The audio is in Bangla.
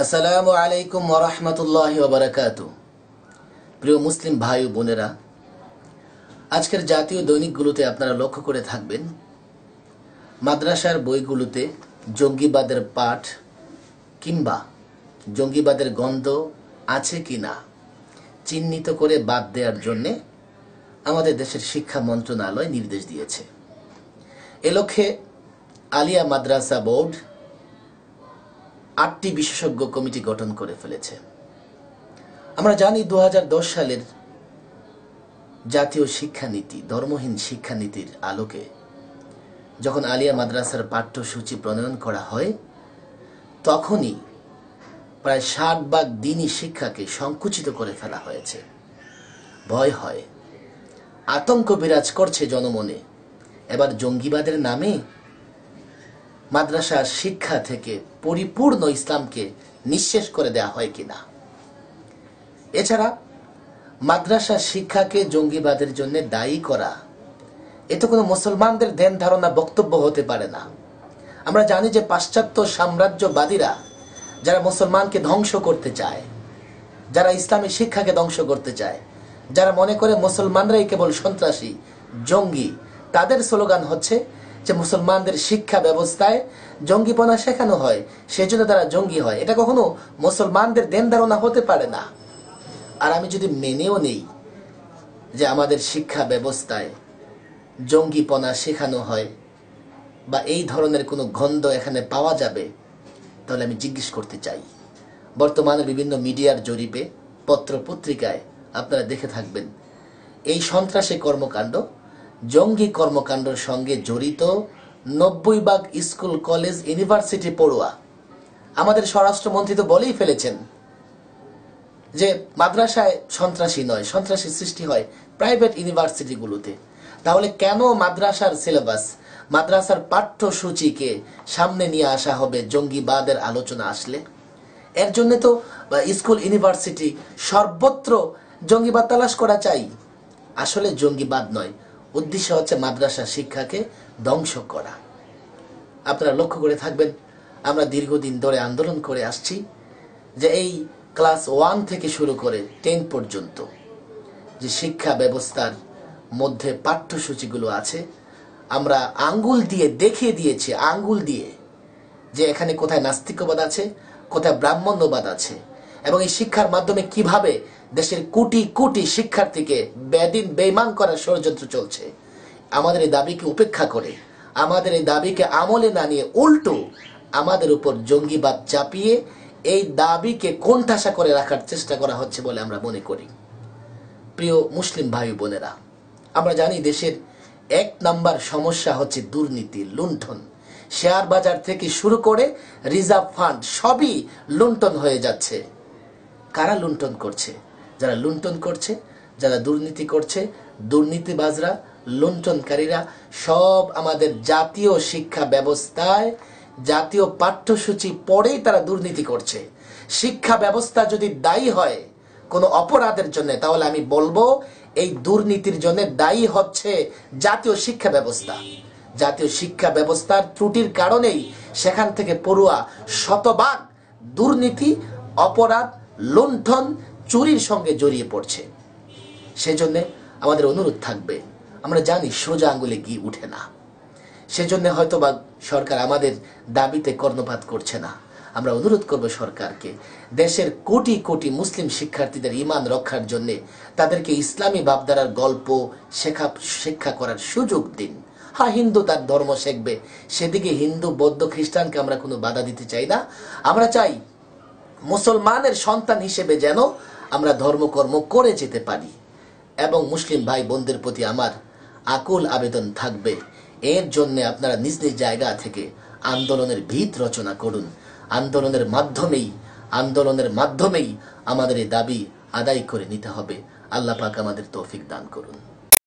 আসসালামু আলাইকুম ওয়া রাহমাতুল্লাহি ওয়া বারাকাতুহু। প্রিয় মুসলিম ভাই ও বোনেরা, আজকের জাতীয় দৈনিকগুলোতে আপনারা লক্ষ্য করে থাকবেন, মাদ্রাসার বইগুলোতে জঙ্গিবাদের পাঠ কিংবা জঙ্গিবাদের গন্ধ আছে কিনা চিহ্নিত করে বাদ দেওয়ার জন্যে আমাদের দেশের শিক্ষা মন্ত্রণালয় নির্দেশ দিয়েছে। এ লক্ষ্যে আলিয়া মাদ্রাসা বোর্ড 8টি বিশেষজ্ঞ কমিটি গঠন করে ফেলেছে। আমরা জানি 2010 সালের জাতীয় শিক্ষানীতি, ধর্মহীন শিক্ষানীতির আলোকে যখন আলিয়া মাদ্রাসার পাঠ্যসূচি প্রণয়ন করা হয়, তখনই প্রায় 60% দ্বীনি শিক্ষাকে সংকুচিত করে ফেলা হয়েছে। ভয় হয়, আতঙ্ক বিরাজ করছে জনমনে। এবার জঙ্গিবাদের নামে মাদ্রাসা শিক্ষা থেকে পরিপূর্ণ ইসলামকে নিঃশেষ করে দেয়া হয় কিনা। এছাড়া মাদ্রাসা শিক্ষাকে জঙ্গিবাদের জন্য দায়ী করা, এতে কোনো মুসলমানদের ধ্যান ধারণা বক্তব্য হতে পারে না। আমরা জানি যে পাশ্চাত্য সাম্রাজ্যবাদীরা যারা মুসলমানকে ধ্বংস করতে চায়, যারা ইসলামী শিক্ষাকে ধ্বংস করতে চায়, যারা মনে করে মুসলমানরাই কেবল সন্ত্রাসী, জঙ্গি, তাদের স্লোগান হচ্ছে যে মুসলমানদের শিক্ষা ব্যবস্থায় জঙ্গিপনা শেখানো হয়, সেজন্য তারা জঙ্গি হয়। এটা কখনো মুসলমানদের ধ্যান ধারণা হতে পারে না। আর আমি যদি মেনেও নেই যে আমাদের শিক্ষা ব্যবস্থায় জঙ্গিপনা শেখানো হয় বা এই ধরনের কোনো গন্ধ এখানে পাওয়া যাবে, তাহলে আমি জিজ্ঞেস করতে চাই, বর্তমানে বিভিন্ন মিডিয়ার জরিপে, পত্র পত্রিকায় আপনারা দেখে থাকবেন, এই সন্ত্রাসী কর্মকাণ্ড, জঙ্গি কর্মকাণ্ডের সঙ্গে জড়িত 90% স্কুল, কলেজ, ইউনিভার্সিটি পড়ুয়া। আমাদের স্বরাষ্ট্রমন্ত্রী তো বলেই ফেলেছেন যে মাদ্রাসায় সন্ত্রাসী নয়, সন্ত্রাসী সৃষ্টি হয় প্রাইভেট ইউনিভার্সিটিগুলোতে। তাহলে কেন মাদ্রাসার সিলেবাস, মাদ্রাসার পাঠ্যসূচিকে সামনে নিয়ে আসা হবে জঙ্গিবাদের আলোচনা আসলে? এর জন্য তো স্কুল, ইউনিভার্সিটি সর্বত্র জঙ্গিবাদ তালাশ করা চাই। আসলে জঙ্গিবাদ নয়, উদ্দেশ্য হচ্ছে মাদ্রাসা শিক্ষাকে ধ্বংস করা। আপনারা লক্ষ্য করে থাকবেন, আমরা দীর্ঘদিন ধরে আন্দোলন করে আসছি যে এই ক্লাস 1 থেকে শুরু করে 10 পর্যন্ত যে শিক্ষা ব্যবস্থার মধ্যে পাঠ্যসূচিগুলো আছে, আমরা আঙ্গুল দিয়ে দেখিয়ে দিয়েছি, আঙ্গুল দিয়ে, যে এখানে কোথায় নাস্তিকবাদ আছে, কোথায় ব্রাহ্মণ্যবাদ আছে, এবং এই শিক্ষার মাধ্যমে কিভাবে দেশের কোটি কোটি শিক্ষার্থীকে বেদিন বেঈমান করার ষড়যন্ত্র চলছে। আমাদের এই দাবিকে উপেক্ষা করে, আমাদের এই দাবিকে আমলে না নিয়ে উল্টো আমাদের উপর জঙ্গিবাদ চাপিয়ে এই দাবিকে কোণঠাসা করে রাখার চেষ্টা করা হচ্ছে বলে আমরা মনে করি। প্রিয় মুসলিম ভাই বোনেরা, আমরা জানি দেশের 1 নাম্বার সমস্যা হচ্ছে দুর্নীতি, লুণ্ঠন। শেয়ার বাজার থেকে শুরু করে রিজার্ভ ফান্ড সবই লুণ্ঠন হয়ে যাচ্ছে। কারা লুণ্ঠন করছে? যারা লুণ্ঠন করছে, যারা দুর্নীতি করছে, দুর্নীতিবাজরা, লুণ্ঠনকারীরা সব আমাদের জাতীয় শিক্ষা ব্যবস্থায়, জাতীয় পাঠ্যসূচি পড়েই তারা দুর্নীতি করছে। শিক্ষা ব্যবস্থা যদি দায়ী হয় কোনো অপরাধের জন্য, তাহলে আমি বলবো এই দুর্নীতির জন্য দায়ী হচ্ছে জাতীয় শিক্ষা ব্যবস্থা। জাতীয় শিক্ষা ব্যবস্থার ত্রুটির কারণেই সেখান থেকে পড়ুয়া শতভাগ দুর্নীতি, অপরাধ, লুণ্ঠন, চুরির সঙ্গে জড়িয়ে পড়ছে। সেজন্য আমাদের অনুরোধ থাকবে, আমরা জানি সোজা আঙ্গুলে ঘি উঠে না, সেজন্য হয়তো বা সরকার আমাদের দাবিতে কর্ণপাত করছে না। আমরা অনুরোধ করব সরকারকে, দেশের কোটি কোটি মুসলিম শিক্ষার্থীদের ঈমান রক্ষার জন্য তাদেরকে ইসলামী ভাবধারার গল্প শিক্ষা করার সুযোগ দিন। হ্যাঁ, হিন্দু তার ধর্ম শিখবে, সেদিকে হিন্দু, বৌদ্ধ, খ্রিস্টানকে আমরা কোনো বাধা দিতে চাই না। আমরা চাই মুসলমানের সন্তান হিসেবে যেন আমরা ধর্মকর্ম করে যেতে পারি। এবং মুসলিম ভাই বোনদের প্রতি আমার আকুল আবেদন থাকবে, এর জন্য আপনারা নিজ নিজ জায়গা থেকে আন্দোলনের ভিত রচনা করুন। আন্দোলনের মাধ্যমেই আমাদের এই দাবি আদায় করে নিতে হবে। আল্লাহ পাক আমাদের তৌফিক দান করুন।